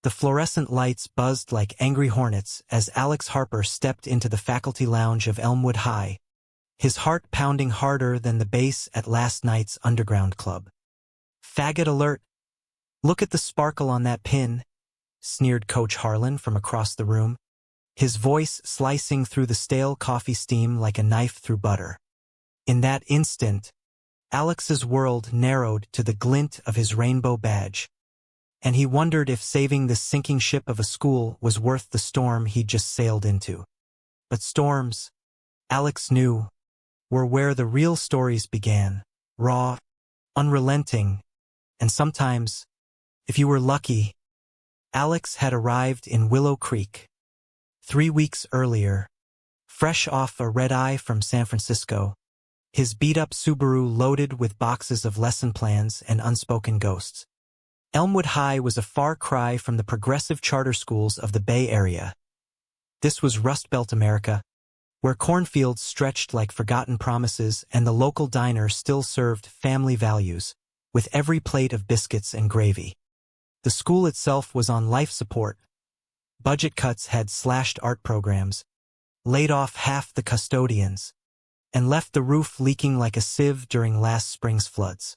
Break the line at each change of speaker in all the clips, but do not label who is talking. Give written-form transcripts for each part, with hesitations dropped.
The fluorescent lights buzzed like angry hornets as Alex Harper stepped into the faculty lounge of Elmwood High, his heart pounding harder than the bass at last night's underground club. "Faggot alert! Look at the sparkle on that pin," sneered Coach Harlan from across the room, his voice slicing through the stale coffee steam like a knife through butter. In that instant, Alex's world narrowed to the glint of his rainbow badge, and he wondered if saving this sinking ship of a school was worth the storm he'd just sailed into. But storms, Alex knew, were where the real stories began, raw, unrelenting, and sometimes, if you were lucky, Alex had arrived in Willow Creek 3 weeks earlier, fresh off a red-eye from San Francisco, his beat-up Subaru loaded with boxes of lesson plans and unspoken ghosts. Elmwood High was a far cry from the progressive charter schools of the Bay Area. This was Rust Belt America, where cornfields stretched like forgotten promises and the local diner still served family values, with every plate of biscuits and gravy. The school itself was on life support. Budget cuts had slashed art programs, laid off half the custodians, and left the roof leaking like a sieve during last spring's floods.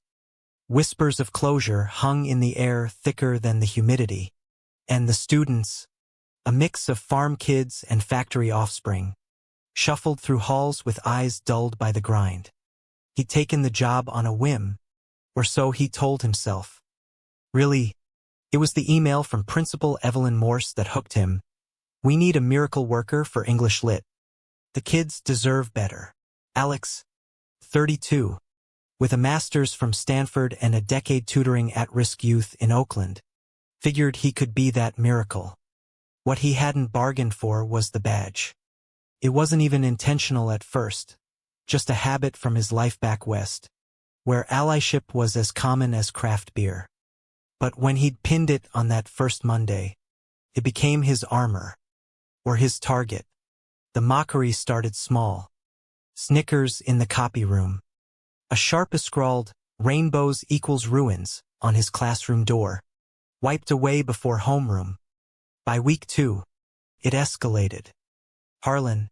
Whispers of closure hung in the air thicker than the humidity, and the students, a mix of farm kids and factory offspring, shuffled through halls with eyes dulled by the grind. He'd taken the job on a whim, or so he told himself. Really, it was the email from Principal Evelyn Morse that hooked him. "We need a miracle worker for English Lit. The kids deserve better." Alex, 32, with a master's from Stanford and a decade tutoring at-risk youth in Oakland, figured he could be that miracle. What he hadn't bargained for was the badge. It wasn't even intentional at first, just a habit from his life back west, where allyship was as common as craft beer. But when he'd pinned it on that first Monday, it became his armor, or his target. The mockery started small. Snickers in the copy room. A sharp-scrawled, "Rainbows equals ruins," on his classroom door, wiped away before homeroom. By week 2, it escalated. Harlan,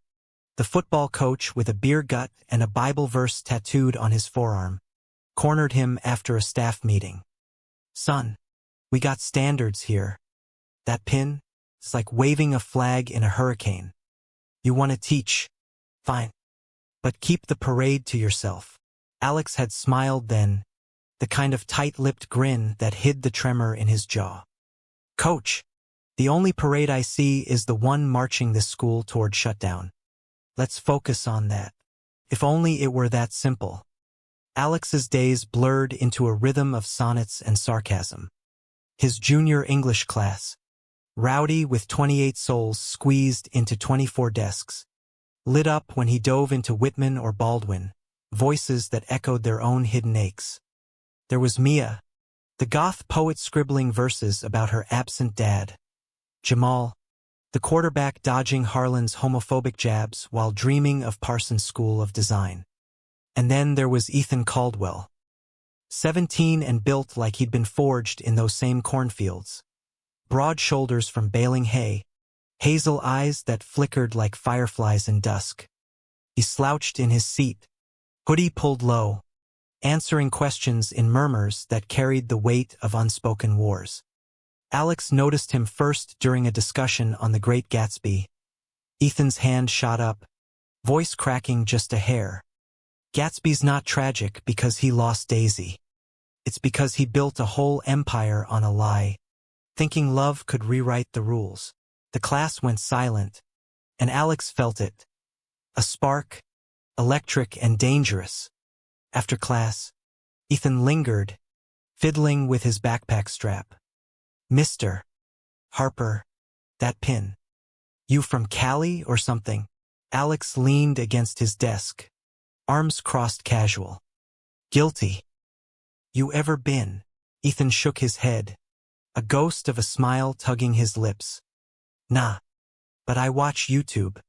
the football coach with a beer gut and a Bible verse tattooed on his forearm, cornered him after a staff meeting. "Son, we got standards here. That pin, it's like waving a flag in a hurricane. You want to teach? Fine. But keep the parade to yourself." Alex had smiled then, the kind of tight-lipped grin that hid the tremor in his jaw. "Coach, the only parade I see is the one marching this school toward shutdown. Let's focus on that. If only it were that simple." Alex's days blurred into a rhythm of sonnets and sarcasm. His junior English class, rowdy with 28 souls squeezed into 24 desks, lit up when he dove into Whitman or Baldwin, voices that echoed their own hidden aches. There was Mia, the goth poet scribbling verses about her absent dad. Jamal, the quarterback dodging Harlan's homophobic jabs while dreaming of Parsons School of Design. And then there was Ethan Caldwell, 17 and built like he'd been forged in those same cornfields. Broad shoulders from baling hay, hazel eyes that flickered like fireflies in dusk. He slouched in his seat, hoodie pulled low, answering questions in murmurs that carried the weight of unspoken wars. Alex noticed him first during a discussion on The Great Gatsby. Ethan's hand shot up, voice cracking just a hair. Gatsby's not tragic because he lost Daisy. It's because he built a whole empire on a lie, thinking love could rewrite the rules. The class went silent, and Alex felt it. A spark, electric and dangerous. After class, Ethan lingered, fiddling with his backpack strap. "Mr. Harper, that pin. You from Cali or something?" Alex leaned against his desk, arms crossed casual. "Guilty." "You ever been?" Ethan shook his head, a ghost of a smile tugging his lips. "Nah, but I watch YouTube.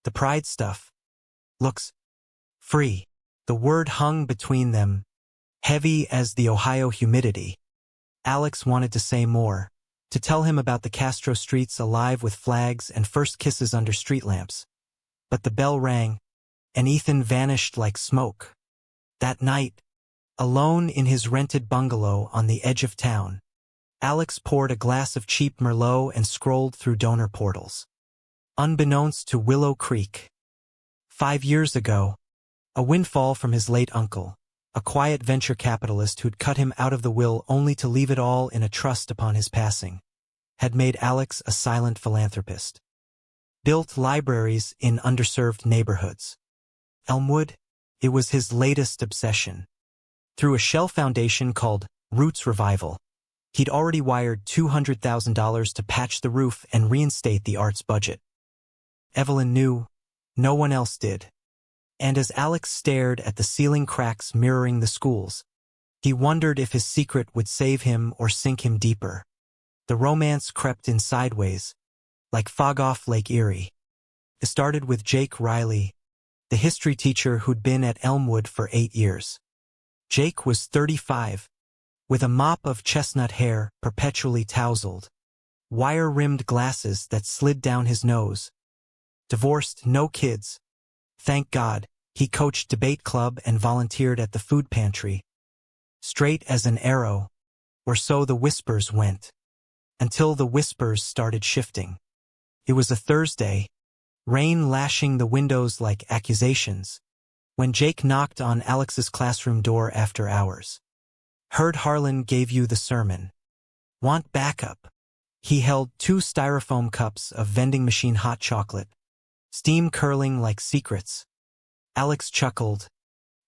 The pride stuff looks free." The word hung between them, heavy as the Ohio humidity. Alex wanted to say more, to tell him about the Castro streets alive with flags and first kisses under street lamps. But the bell rang, and Ethan vanished like smoke. That night, alone in his rented bungalow on the edge of town, Alex poured a glass of cheap Merlot and scrolled through donor portals. Unbeknownst to Willow Creek. 5 years ago, a windfall from his late uncle, a quiet venture capitalist who'd cut him out of the will only to leave it all in a trust upon his passing, had made Alex a silent philanthropist. Built libraries in underserved neighborhoods. Elmwood, it was his latest obsession. Through a shell foundation called Roots Revival, he'd already wired $200,000 to patch the roof and reinstate the arts budget. Evelyn knew, no one else did. And as Alex stared at the ceiling cracks mirroring the schools, he wondered if his secret would save him or sink him deeper. The romance crept in sideways, like fog off Lake Erie. It started with Jake Riley, the history teacher who'd been at Elmwood for 8 years. Jake was 35, with a mop of chestnut hair perpetually tousled, wire-rimmed glasses that slid down his nose. Divorced, no kids. Thank God, he coached debate club and volunteered at the food pantry. Straight as an arrow, or so the whispers went. Until the whispers started shifting. It was a Thursday, rain lashing the windows like accusations, when Jake knocked on Alex's classroom door after hours. Heard Harlan gave you the sermon. Want backup? He held 2 styrofoam cups of vending machine hot chocolate, steam curling like secrets. Alex chuckled,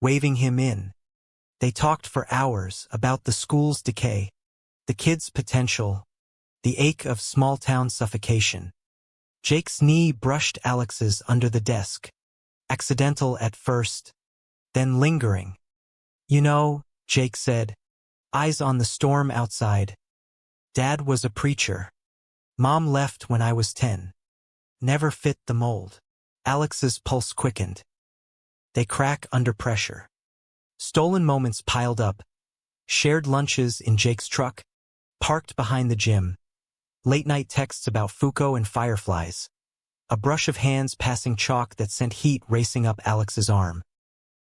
waving him in. They talked for hours about the school's decay, the kids' potential, the ache of small-town suffocation. Jake's knee brushed Alex's under the desk, accidental at first, then lingering. You know, Jake said, eyes on the storm outside. Dad was a preacher. Mom left when I was 10. Never fit the mold. Alex's pulse quickened. They crack under pressure. Stolen moments piled up. Shared lunches in Jake's truck, parked behind the gym. Late-night texts about Foucault and fireflies. A brush of hands passing chalk that sent heat racing up Alex's arm.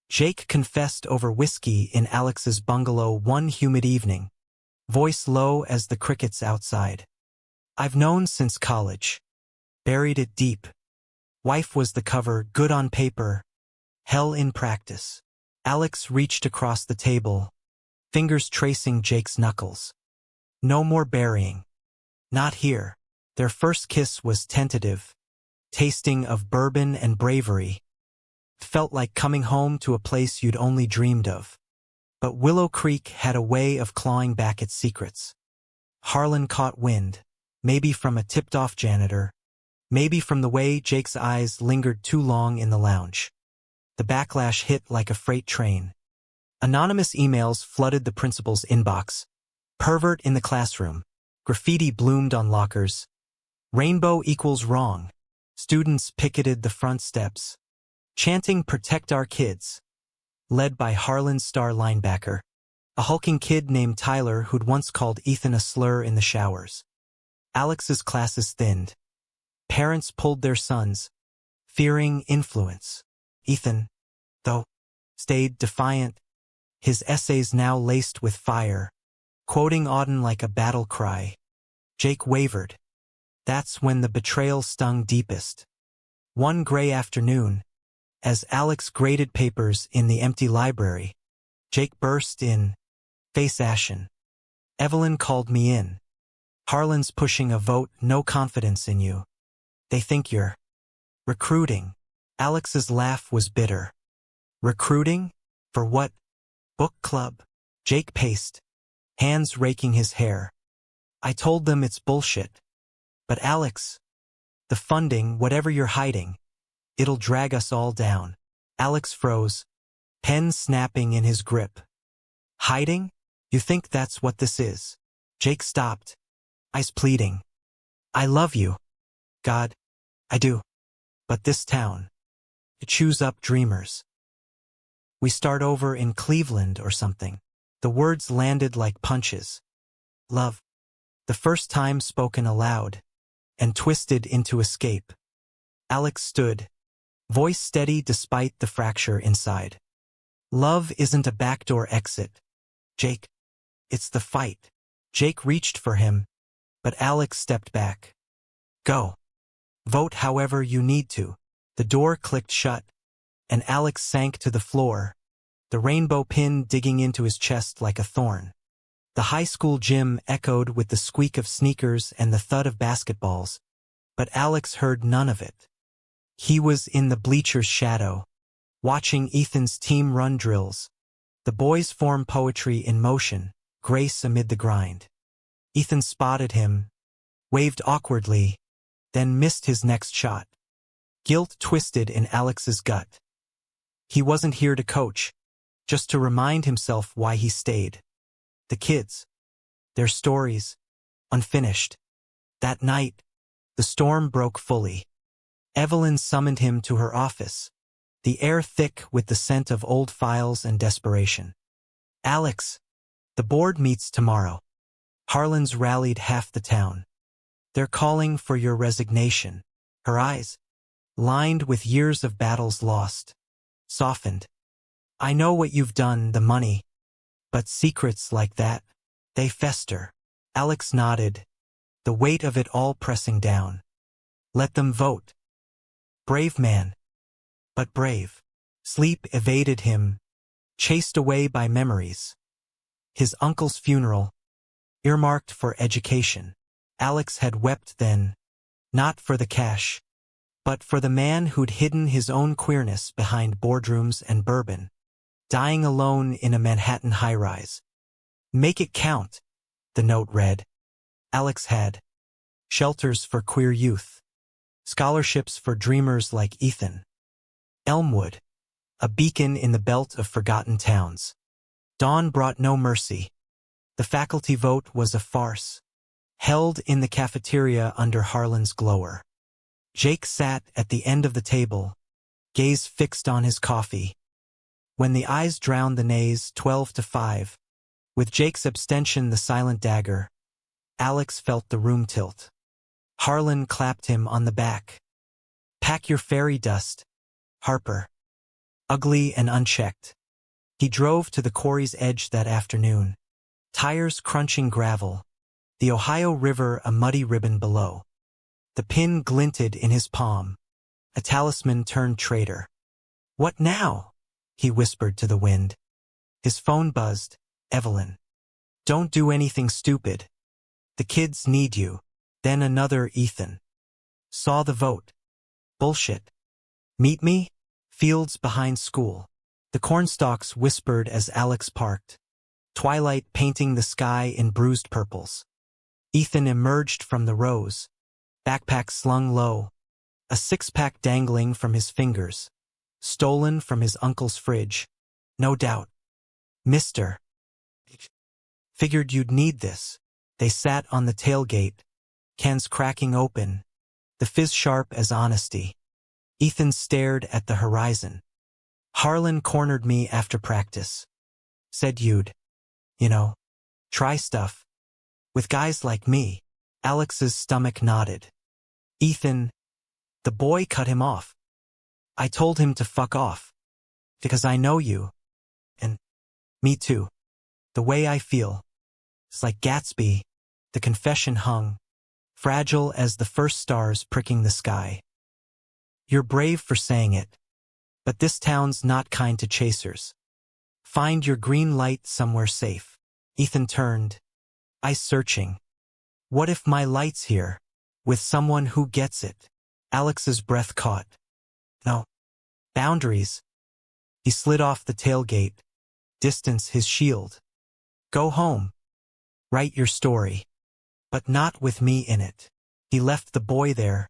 Jake confessed over whiskey in Alex's bungalow one humid evening, voice low as the crickets outside. I've known since college. Buried it deep. Wife was the cover, good on paper, hell in practice. Alex reached across the table, fingers tracing Jake's knuckles. No more burying. Not here. Their first kiss was tentative, tasting of bourbon and bravery. It felt like coming home to a place you'd only dreamed of. But Willow Creek had a way of clawing back at secrets. Harlan caught wind, maybe from a tipped-off janitor, maybe from the way Jake's eyes lingered too long in the lounge. The backlash hit like a freight train. Anonymous emails flooded the principal's inbox. Pervert in the classroom. Graffiti bloomed on lockers. Rainbow equals wrong. Students picketed the front steps, chanting "Protect our kids." Led by Harlan's star linebacker, a hulking kid named Tyler who'd once called Ethan a slur in the showers. Alex's classes thinned. Parents pulled their sons, fearing influence. Ethan, though, stayed defiant, his essays now laced with fire, quoting Auden like a battle cry. Jake wavered. That's when the betrayal stung deepest. One gray afternoon, as Alex graded papers in the empty library, Jake burst in, face ashen. Evelyn called me in. Harlan's pushing a vote, no confidence in you. They think you're recruiting. Alex's laugh was bitter. Recruiting? For what? Book club? Jake paced, hands raking his hair. I told them it's bullshit. But Alex, the funding, whatever you're hiding, it'll drag us all down. Alex froze, pen snapping in his grip. Hiding? You think that's what this is? Jake stopped, eyes pleading. I love you. God, I do. But this town, it chews up dreamers. We start over in Cleveland or something. The words landed like punches. Love. the first time spoken aloud, and twisted into escape. Alex stood, voice steady despite the fracture inside. Love isn't a backdoor exit, Jake. It's the fight. Jake reached for him, but Alex stepped back. Go. Vote however you need to. The door clicked shut, and Alex sank to the floor, the rainbow pin digging into his chest like a thorn. The high school gym echoed with the squeak of sneakers and the thud of basketballs, but Alex heard none of it. He was in the bleacher's shadow, watching Ethan's team run drills. The boys form poetry in motion, grace amid the grind. Ethan spotted him, waved awkwardly, then missed his next shot. Guilt twisted in Alex's gut. He wasn't here to coach, just to remind himself why he stayed. The kids, their stories, unfinished. That night, the storm broke fully. Evelyn summoned him to her office, the air thick with the scent of old files and desperation. Alex, the board meets tomorrow. Harlan's rallied half the town. They're calling for your resignation. Her eyes, lined with years of battles lost, softened. I know what you've done, the money, but secrets like that, they fester. Alex nodded, the weight of it all pressing down. Let them vote. Brave man. But brave. Sleep evaded him, chased away by memories. His uncle's funeral, earmarked for education. Alex had wept then, not for the cash, but for the man who'd hidden his own queerness behind boardrooms and bourbon, dying alone in a Manhattan high-rise. Make it count, the note read. Alex had shelters for queer youth, scholarships for dreamers like Ethan. Elmwood, a beacon in the belt of forgotten towns. Dawn brought no mercy. The faculty vote was a farce, held in the cafeteria under Harlan's glower. Jake sat at the end of the table, gaze fixed on his coffee. When the ayes drowned the nays 12-5, with Jake's abstention the silent dagger, Alex felt the room tilt. Harlan clapped him on the back. Pack your fairy dust, Harper. Ugly and unchecked. He drove to the quarry's edge that afternoon, tires crunching gravel, the Ohio River a muddy ribbon below. The pin glinted in his palm, a talisman turned traitor. What now? He whispered to the wind. His phone buzzed. Evelyn. Don't do anything stupid. The kids need you. Then another Ethan. Saw the vote. Bullshit. Meet me? Fields behind school. The cornstalks whispered as Alex parked, twilight painting the sky in bruised purples. Ethan emerged from the rows, backpack slung low, a six-pack dangling from his fingers, stolen from his uncle's fridge. No doubt. Mister. Figured you'd need this. They sat on the tailgate, cans cracking open, the fizz sharp as honesty. Ethan stared at the horizon. Harlan cornered me after practice. Said you'd, try stuff. With guys like me. Alex's stomach nodded. Ethan, the boy cut him off. I told him to fuck off. Because I know you. And me too. The way I feel. It's like Gatsby. The confession hung, fragile as the first stars pricking the sky. You're brave for saying it. But this town's not kind to chasers. Find your green light somewhere safe. Ethan turned, eyes searching. What if my light's here, with someone who gets it? Alex's breath caught. No. Boundaries. He slid off the tailgate, distance his shield. Go home. Write your story. But not with me in it. He left the boy there,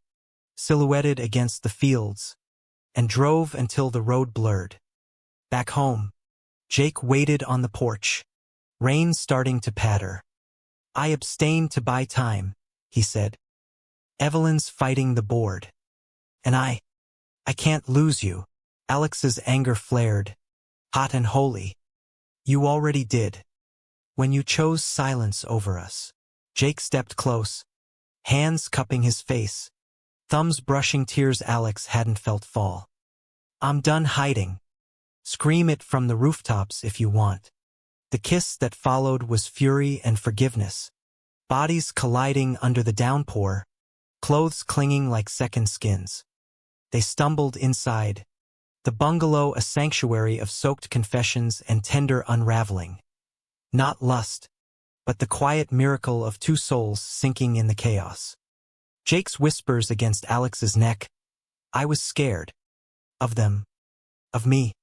silhouetted against the fields, and drove until the road blurred. Back home, Jake waited on the porch, rain starting to patter. I abstained to buy time, he said. Evelyn's fighting the board. And I can't lose you. Alex's anger flared, hot and holy. You already did. When you chose silence over us. Jake stepped close, hands cupping his face, thumbs brushing tears Alex hadn't felt fall. "I'm done hiding. Scream it from the rooftops if you want." The kiss that followed was fury and forgiveness. Bodies colliding under the downpour, clothes clinging like second skins. They stumbled inside, the bungalow a sanctuary of soaked confessions and tender unraveling. Not lust, but the quiet miracle of two souls sinking in the chaos. Jake's whispers against Alex's neck. "I was scared. Of them. Of me.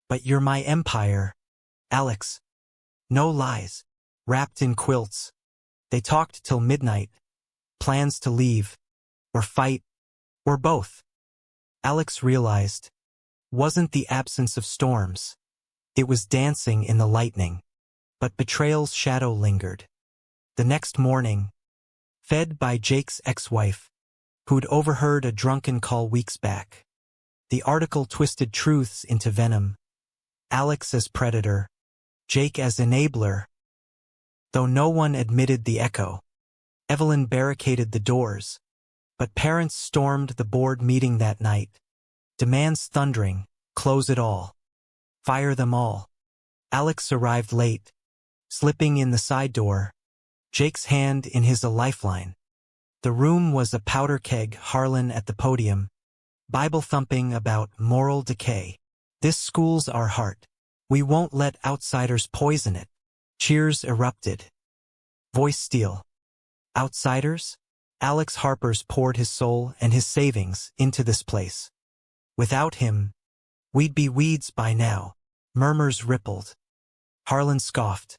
But you're my empire, Alex." No lies. Wrapped in quilts. They talked till midnight. Plans to leave. Or fight. Or both. Alex realized. Wasn't the absence of storms. It was dancing in the lightning. But betrayal's shadow lingered. The next morning, fed by Jake's ex-wife, who'd overheard a drunken call weeks back. The article twisted truths into venom. Alex as predator, Jake as enabler. Though no one admitted the echo, Evelyn barricaded the doors. But parents stormed the board meeting that night. Demands thundering, close it all. Fire them all. Alex arrived late, slipping in the side door, Jake's hand in his a lifeline. The room was a powder keg, Harlan at the podium, Bible thumping about moral decay. "This school's our heart. We won't let outsiders poison it." Cheers erupted. Voice steel. "Outsiders?" Alex Harper's poured his soul and his savings into this place. "Without him, we'd be weeds by now." Murmurs rippled. Harlan scoffed.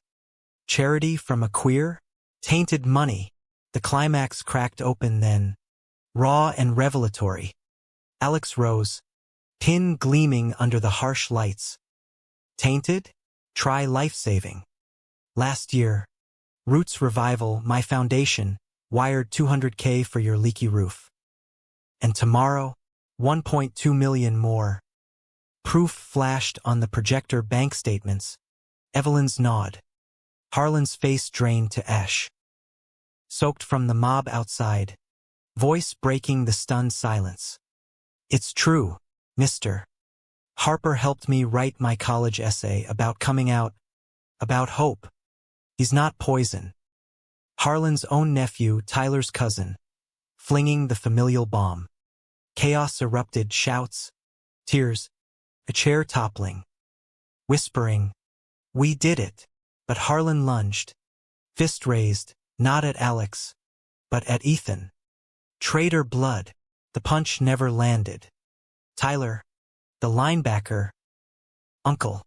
"Charity from a queer? Tainted money." The climax cracked open then, raw and revelatory. Alex rose, pin gleaming under the harsh lights. "Tainted? Try life-saving. Last year, Roots Revival, my foundation, wired $200K for your leaky roof. And tomorrow, 1.2 million more." Proof flashed on the projector bank statements. Evelyn's nod. Harlan's face drained to ash. Soaked from the mob outside, voice breaking the stunned silence. "It's true, Mr. Harper helped me write my college essay about coming out, about hope. He's not poison." Harlan's own nephew, Tyler's cousin, flinging the familial bomb. Chaos erupted, shouts, tears, a chair toppling. Whispering, "We did it." But Harlan lunged, fist raised, not at Alex, but at Ethan. Traitor blood. The punch never landed. Tyler, the linebacker. "Uncle.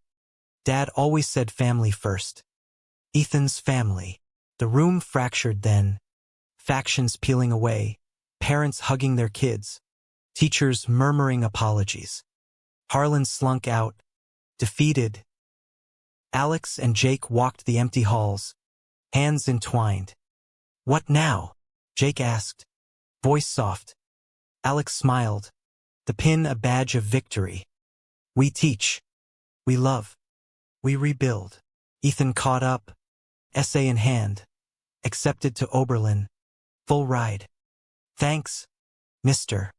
Dad always said family first." Ethan's family. The room fractured then. Factions peeling away. Parents hugging their kids. Teachers murmuring apologies. Harlan slunk out, defeated. Alex and Jake walked the empty halls, hands entwined. "What now?" Jake asked, voice soft. Alex smiled, the pin a badge of victory. "We teach. We love. We rebuild." Ethan caught up, essay in hand, accepted to Oberlin, full ride. "Thanks, Mr.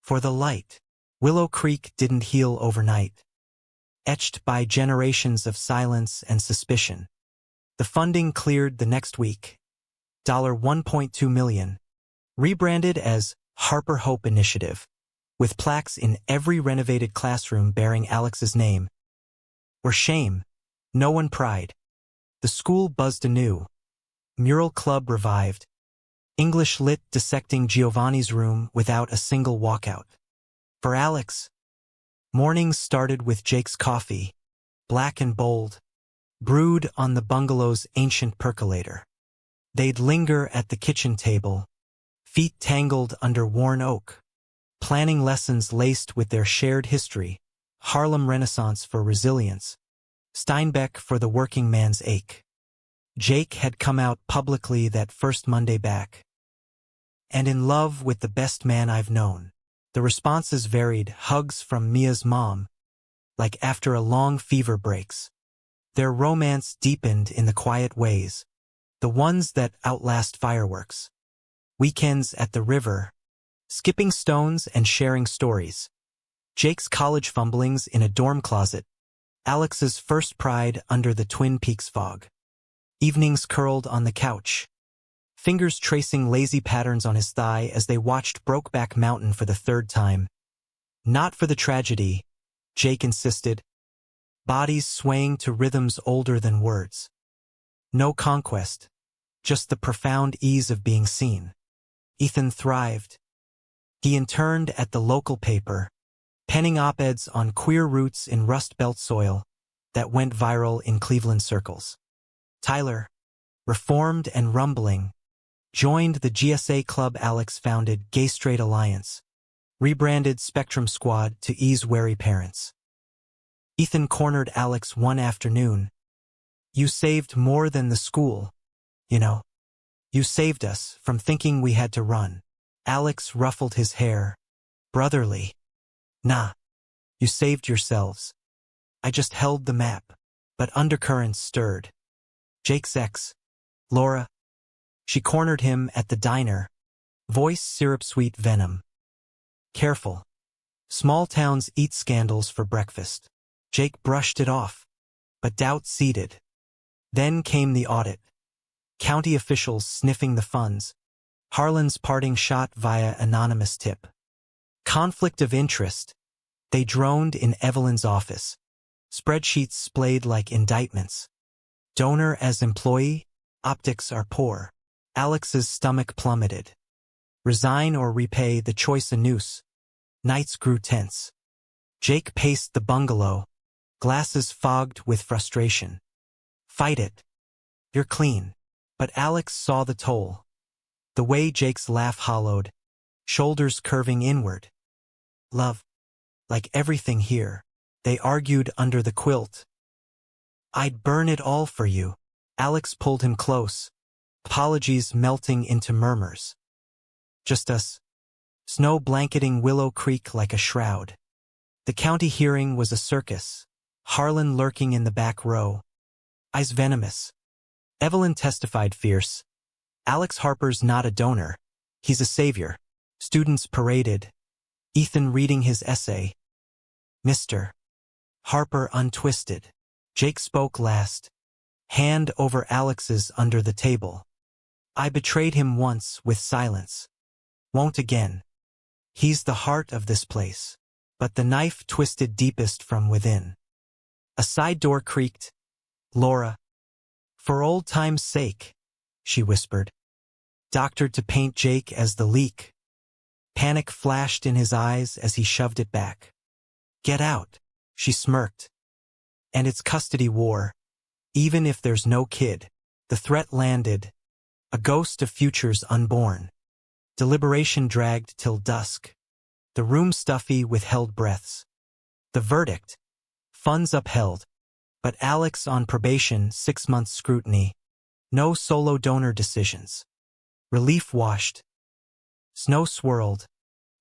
for the light." Willow Creek didn't heal overnight. Etched by generations of silence and suspicion. The funding cleared the next week. $1.2 million. Rebranded as Harper Hope Initiative, with plaques in every renovated classroom bearing Alex's name. Or shame, no one pride. The school buzzed anew. Mural club revived. English lit dissecting Giovanni's room without a single walkout. For Alex, mornings started with Jake's coffee, black and bold, brewed on the bungalow's ancient percolator. They'd linger at the kitchen table, feet tangled under worn oak, planning lessons laced with their shared history, Harlem Renaissance for resilience, Steinbeck for the working man's ache. Jake had come out publicly that first Monday back. "And in love with the best man I've known." The responses varied, hugs from Mia's mom, like after a long fever breaks. Their romance deepened in the quiet ways. The ones that outlast fireworks. Weekends at the river. Skipping stones and sharing stories. Jake's college fumblings in a dorm closet. Alex's first pride under the Twin Peaks fog. Evenings curled on the couch. Fingers tracing lazy patterns on his thigh as they watched Brokeback Mountain for the third time. Not for the tragedy, Jake insisted. Bodies swaying to rhythms older than words. No conquest, just the profound ease of being seen. Ethan thrived. He interned at the local paper, penning op-eds on queer roots in Rust Belt soil that went viral in Cleveland circles. Tyler, reformed and rumbling, joined the GSA club Alex founded Gay Straight Alliance, rebranded Spectrum Squad to ease wary parents. Ethan cornered Alex one afternoon. You saved more than the school, you know. You saved us from thinking we had to run. Alex ruffled his hair. Brotherly. Nah. You saved yourselves. I just held the map. But undercurrents stirred. Jake's ex, Laura. She cornered him at the diner. Voice syrup-sweet venom. Careful. Small towns eat scandals for breakfast. Jake brushed it off. But doubt seeded. Then came the audit. County officials sniffing the funds. Harlan's parting shot via anonymous tip. Conflict of interest. They droned in Evelyn's office. Spreadsheets splayed like indictments. Donor as employee? Optics are poor. Alex's stomach plummeted. Resign or repay, the choice a noose. Nights grew tense. Jake paced the bungalow, glasses fogged with frustration. Fight it. You're clean. But Alex saw the toll. The way Jake's laugh hollowed, shoulders curving inward. Love. Like everything here. They argued under the quilt. I'd burn it all for you. Alex pulled him close. Apologies melting into murmurs. Just us. Snow blanketing Willow Creek like a shroud. The county hearing was a circus. Harlan lurking in the back row. Eyes venomous. Evelyn testified fierce. Alex Harper's not a donor. He's a savior. Students paraded. Ethan reading his essay. Mr. Harper untwisted. Jake spoke last. Hand over Alex's under the table. I betrayed him once with silence. Won't again. He's the heart of this place. But the knife twisted deepest from within. A side door creaked. Laura. For old time's sake, she whispered. Doctored to paint Jake as the leak. Panic flashed in his eyes as he shoved it back. Get out, she smirked. And it's custody war. Even if there's no kid. The threat landed. A ghost of futures unborn. Deliberation dragged till dusk. The room stuffy with held breaths. The verdict. Funds upheld. But Alex on probation, 6 months scrutiny. No solo donor decisions. Relief washed. Snow swirled.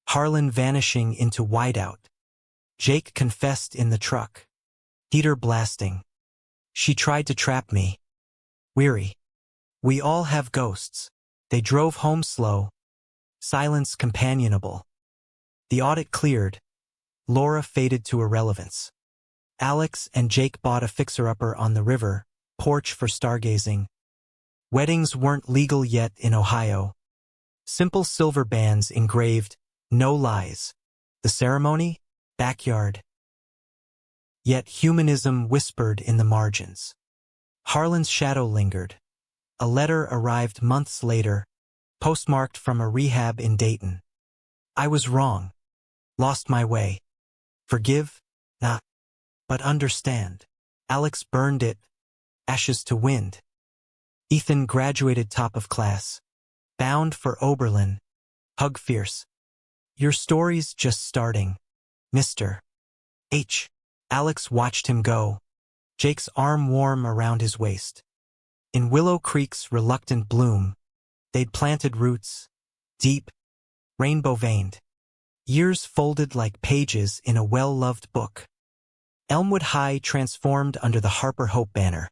Harlan vanishing into whiteout. Jake confessed in the truck. Heater blasting. She tried to trap me. Weary. We all have ghosts. They drove home slow. Silence companionable. The audit cleared. Laura faded to irrelevance. Alex and Jake bought a fixer-upper on the river, porch for stargazing. Weddings weren't legal yet in Ohio. Simple silver bands engraved, no lies. The ceremony? Backyard. Yet humanism whispered in the margins. Harlan's shadow lingered. A letter arrived months later, postmarked from a rehab in Dayton. I was wrong. Lost my way. Forgive? Nah. But understand. Alex burned it. Ashes to wind. Ethan graduated top of class. Bound for Oberlin. Hug fierce. Your story's just starting. Mr. H. Alex watched him go. Jake's arm warm around his waist. In Willow Creek's reluctant bloom, they'd planted roots. Deep. Rainbow-veined. Years folded like pages in a well-loved book. Elmwood High transformed under the Harper Hope banner.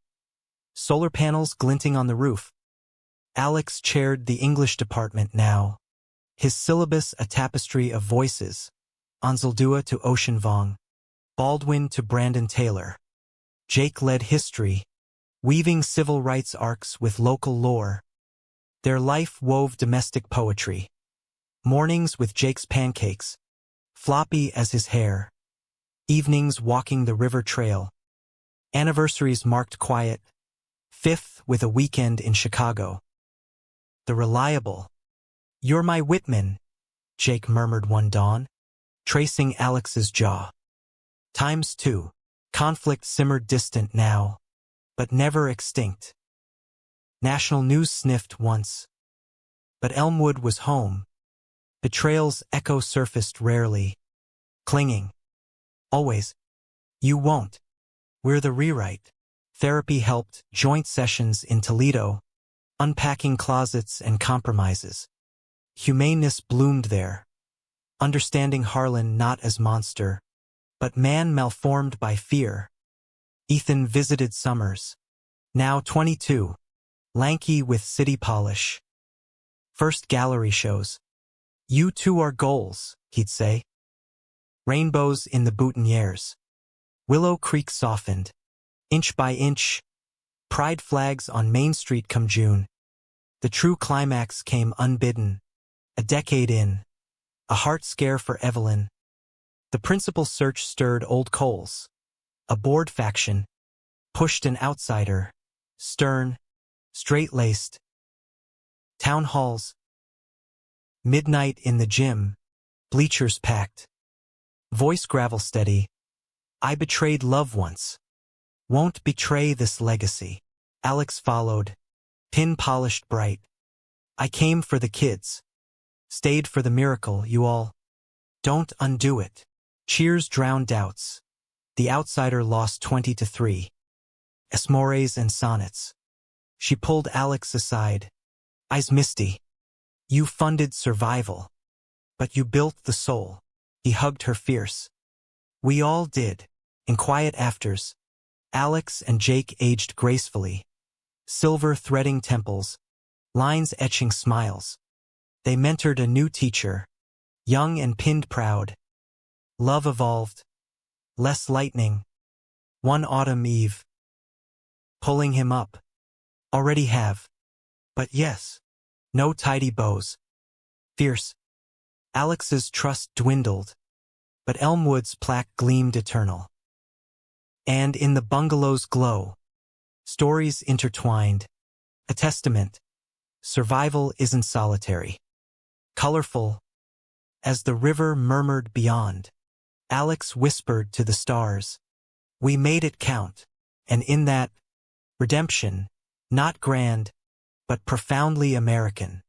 Solar panels glinting on the roof. Alex chaired the English department now, his syllabus a tapestry of voices, Anzaldúa to Ocean Vuong, Baldwin to Brandon Taylor. Jake led history, weaving civil rights arcs with local lore. Their life wove domestic poetry. Mornings with Jake's pancakes, floppy as his hair. Evenings walking the river trail. Anniversaries marked quiet. Fifth with a weekend in Chicago. The reliable. "You're my Whitman," Jake murmured one dawn, tracing Alex's jaw. Times two. Conflict simmered distant now, but never extinct. National news sniffed once. But Elmwood was home. Betrayal's echo surfaced rarely. Clinging. Always. "You won't. We're the rewrite." Therapy helped, joint sessions in Toledo, unpacking closets and compromises. Humaneness bloomed there. Understanding Harlan not as monster, but man malformed by fear. Ethan visited Summers, now 22, lanky with city polish. First gallery shows. "You two are goals," he'd say. Rainbows in the boutonnieres. Willow Creek softened. Inch by inch. Pride flags on Main Street come June. The true climax came unbidden. A decade in. A heart scare for Evelyn. The principal search stirred old coals. A board faction. Pushed an outsider. Stern. Straight-laced. Town halls. Midnight in the gym. Bleachers packed. Voice gravel steady. "I betrayed love once. Won't betray this legacy." Alex followed. Pin polished bright. "I came for the kids. Stayed for the miracle, you all. Don't undo it." Cheers drowned doubts. The outsider lost 20-3. Esmores and sonnets. She pulled Alex aside. "Eyes misty. You funded survival. But you built the soul." He hugged her fierce. "We all did." In quiet afters, Alex and Jake aged gracefully. Silver threading temples, lines etching smiles. They mentored a new teacher, young and pinned proud. Love evolved. Less lightning. One autumn eve. Pulling him up. Already have. But yes. No tidy bows. Fierce. Alex's trust dwindled. But Elmwood's plaque gleamed eternal. And in the bungalow's glow, stories intertwined. A testament. Survival isn't solitary. Colorful. As the river murmured beyond, Alex whispered to the stars, "We made it count." And in that, redemption, not grand, but profoundly American.